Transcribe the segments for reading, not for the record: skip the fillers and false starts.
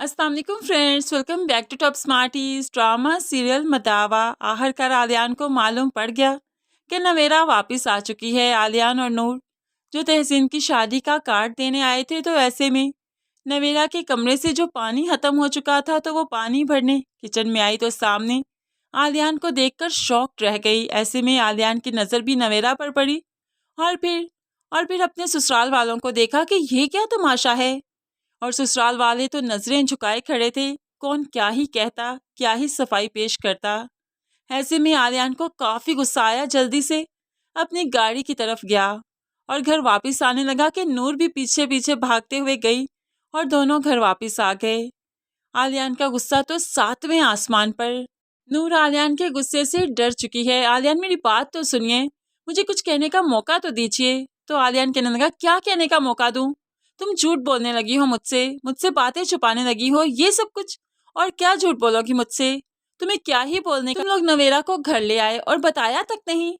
अस्सलाम वालेकुम friends, welcome back to top smarties. Drama serial Madawa. आखिरकार आलियान को मालूम पड़ गया कि नवेरा वापस आ चुकी है। आलियान और नूर जो तहसीन की शादी का कार्ड देने आए थे, तो ऐसे में नवेरा के कमरे से जो पानी खत्म हो चुका था, तो वो पानी भरने किचन में आई तो सामने आलियान को देखकर शॉक रह गई। ऐसे में आलियान की नज़र भी नवेरा पर पड़ी और फिर अपने ससुराल वालों को देखा कि ये क्या तमाशा है। और ससुराल वाले तो नजरें झुकाए खड़े थे। कौन क्या ही कहता, क्या ही सफाई पेश करता। ऐसे में आलियान को काफी गुस्सा आया। जल्दी से अपनी गाड़ी की तरफ गया और घर वापस आने लगा कि नूर भी पीछे पीछे भागते हुए गई और दोनों घर वापस आ गए। आलियान का गुस्सा तो 7वें आसमान पर। नूर आलियान के गुस्से से डर चुकी है। आलियान मेरी बात तो सुनिए, मुझे कुछ कहने का मौका तो दीजिए। तो आलियान कहने लगा, क्या कहने का मौका दूं? तुम झूठ बोलने लगी हो मुझसे, मुझसे बातें छुपाने लगी हो, ये सब कुछ। और क्या झूठ बोलोगी मुझसे? तुम्हें क्या ही बोलने का? तुम लोग नवेरा को घर ले आए और बताया तक नहीं,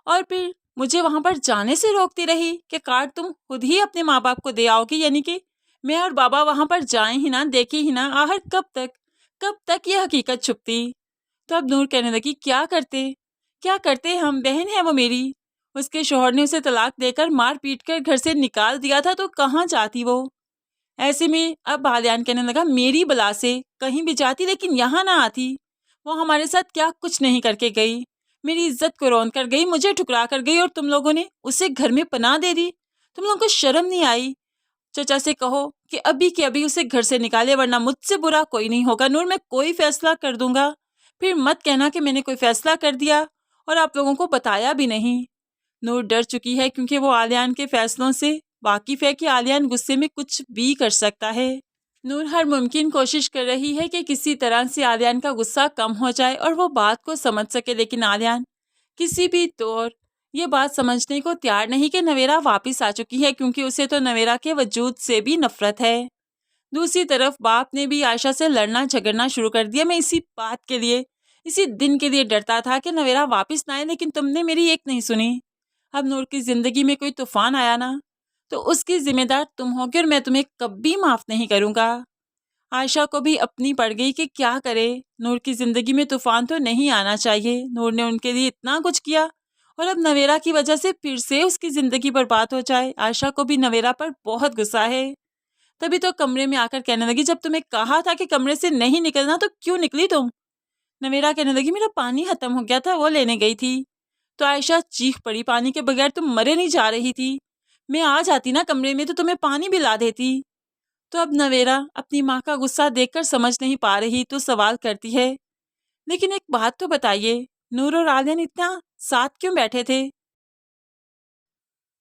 और फिर मुझे वहां पर जाने से रोकती रही कि कार्ड तुम खुद ही अपने माँ बाप को दे आओगी, यानी कि मैं और बाबा वहां पर जाएं ही ना, देखे ही ना। आखिर कब तक ये हकीकत छुपती? तो अब नूर कहने लगी, क्या करते हम, बहन है वो मेरी। उसके शौहर ने उसे तलाक देकर मार पीट कर घर से निकाल दिया था, तो कहाँ जाती वो। ऐसे में अब आलियान कहने लगा, मेरी बला से कहीं भी जाती लेकिन यहाँ ना आती। वो हमारे साथ क्या कुछ नहीं करके गई, मेरी इज्जत को रौंद कर गई, मुझे ठुकरा कर गई, और तुम लोगों ने उसे घर में पनाह दे दी। तुम लोगों को शर्म नहीं आई? चचा से कहो कि अभी के अभी उसे घर से निकाले, वरना मुझसे बुरा कोई नहीं होगा। नूर, मैं कोई फैसला कर दूंगा, फिर मत कहना कि मैंने कोई फैसला कर दिया और आप लोगों को बताया भी नहीं। नूर डर चुकी है क्योंकि वो आलियान के फैसलों से वाकिफ है कि आलियान गुस्से में कुछ भी कर सकता है। नूर हर मुमकिन कोशिश कर रही है कि किसी तरह से आलियान का गुस्सा कम हो जाए और वो बात को समझ सके, लेकिन आलियान किसी भी तौर ये बात समझने को तैयार नहीं कि नवेरा वापस आ चुकी है, क्योंकि उसे तो नवेरा के वजूद से भी नफरत है। दूसरी तरफ बाप ने भी आयशा से लड़ना झगड़ना शुरू कर दिया। मैं इसी बात के लिए, इसी दिन के लिए डरता था कि नवेरा वापस ना आए, लेकिन तुमने मेरी एक नहीं सुनी। अब नूर की जिंदगी में कोई तूफान आया ना, तो उसकी जिम्मेदार तुम होगे और मैं तुम्हें कभी माफ नहीं करूंगा। आयशा को भी अपनी पड़ गई कि क्या करे। नूर की जिंदगी में तूफान तो नहीं आना चाहिए। नूर ने उनके लिए इतना कुछ किया और अब नवेरा की वजह से फिर से उसकी जिंदगी बर्बाद हो जाए। आयशा को भी नवेरा पर बहुत गुस्सा है। तभी तो कमरे में आकर कहने लगी, जब तुम्हें कहा था कि कमरे से नहीं निकलना तो क्यों निकली तुम? नवेरा कहने लगी, मेरा पानी खत्म हो गया था, वो लेने गई थी। तो आयशा चीख पड़ी, पानी के बगैर तुम मरे नहीं जा रही थी, मैं आ जाती ना कमरे में तो तुम्हें पानी भी ला देती। तो अब नवेरा अपनी माँ का गुस्सा देखकर समझ नहीं पा रही, तो सवाल करती है, लेकिन एक बात तो बताइए, नूर और आलियान इतना साथ क्यों बैठे थे?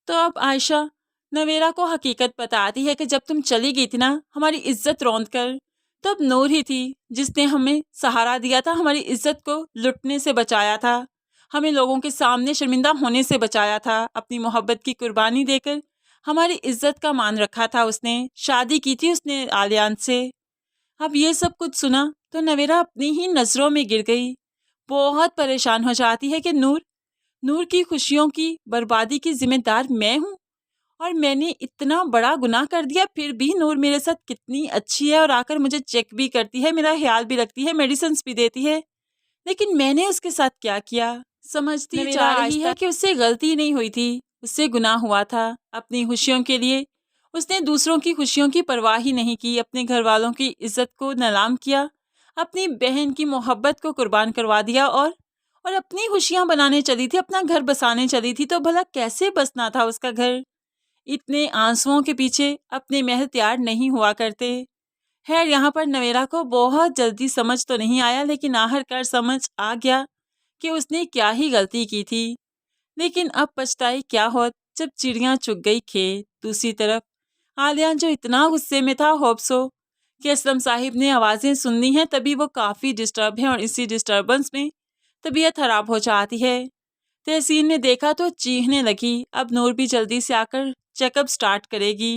तो अब आयशा नवेरा को हकीकत बताती है कि जब तुम चली गई थी ना हमारी इज्जत रौंद कर, तब नूर ही थी जिसने हमें सहारा दिया था, हमारी इज्जत को लुटने से बचाया था, हमें लोगों के सामने शर्मिंदा होने से बचाया था। अपनी मोहब्बत की कुर्बानी देकर हमारी इज्जत का मान रखा था उसने, शादी की थी उसने आलियान से। अब ये सब कुछ सुना तो नवेरा अपनी ही नज़रों में गिर गई। बहुत परेशान हो जाती है कि नूर नूर की खुशियों की बर्बादी की जिम्मेदार मैं हूँ, और मैंने इतना बड़ा गुनाह कर दिया, फिर भी नूर मेरे साथ कितनी अच्छी है और आकर मुझे चेक भी करती है, मेरा ख्याल भी रखती है, मेडिसिन्स भी देती है। लेकिन मैंने उसके साथ क्या किया? समझती जा रही है कि उससे गलती नहीं हुई थी, उससे गुनाह हुआ था। अपनी खुशियों के लिए उसने दूसरों की खुशियों की परवाह ही नहीं की, अपने घर वालों की इज्जत को नीलाम किया, अपनी बहन की मोहब्बत को कुर्बान करवा दिया, और अपनी खुशियां बनाने चली थी, अपना घर बसाने चली थी। तो भला कैसे बसना था उसका घर? इतने आंसुओं के पीछे अपने महल तैयार नहीं हुआ करते। खैर, यहाँ पर नवेरा को बहुत जल्दी समझ तो नहीं आया, लेकिन आखिरकार समझ आ गया कि उसने क्या ही गलती की थी। लेकिन अब पछताई क्या होत जब चिड़ियाँ चुग गई खेत। दूसरी तरफ आलिया जो इतना गुस्से में था, होप्सो कि असलम साहिब ने आवाज़ें सुननी हैं, तभी वो काफ़ी डिस्टर्ब है और इसी डिस्टर्बेंस में तबीयत खराब हो जाती है। तहसीन ने देखा तो चीखने लगी। अब नूर भी जल्दी से आकर चेकअप स्टार्ट करेगी।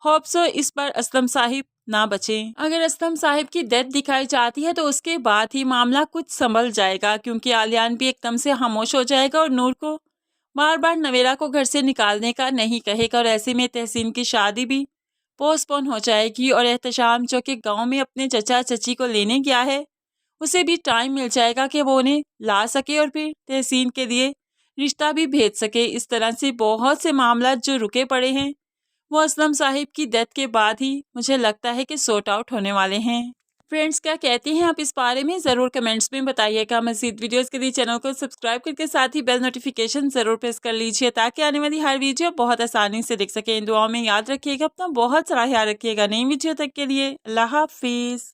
होप्सो इस बार असलम साहिब ना बचें। अगर असलम साहिब की डेथ दिखाई जाती है तो उसके बाद ही मामला कुछ संभल जाएगा, क्योंकि आलियान भी एकदम से खामोश हो जाएगा और नूर को बार बार नवेरा को घर से निकालने का नहीं कहेगा, और ऐसे में तहसीन की शादी भी पोस्टपोन हो जाएगी और एहतशाम जो कि गांव में अपने चचा चची को लेने गया है, उसे भी टाइम मिल जाएगा कि वो उन्हें ला सके और फिर तहसीन के लिए रिश्ता भी भेज सके। इस तरह से बहुत से मामला जो रुके पड़े हैं वो असलम साहिब की डेथ के बाद ही मुझे लगता है कि सॉर्ट आउट होने वाले हैं। फ्रेंड्स, क्या कहती हैं आप इस बारे में? ज़रूर कमेंट्स में बताइएगा। मज़ीद वीडियोस के लिए चैनल को सब्सक्राइब करके साथ ही बेल नोटिफिकेशन ज़रूर प्रेस कर लीजिए ताकि आने वाली हर वीडियो बहुत आसानी से देख सकें। दुआओं में याद रखिएगा, अपना बहुत सारा ख्याल रखिएगा। नई वीडियो तक के लिए अल्लाह हाफिज़।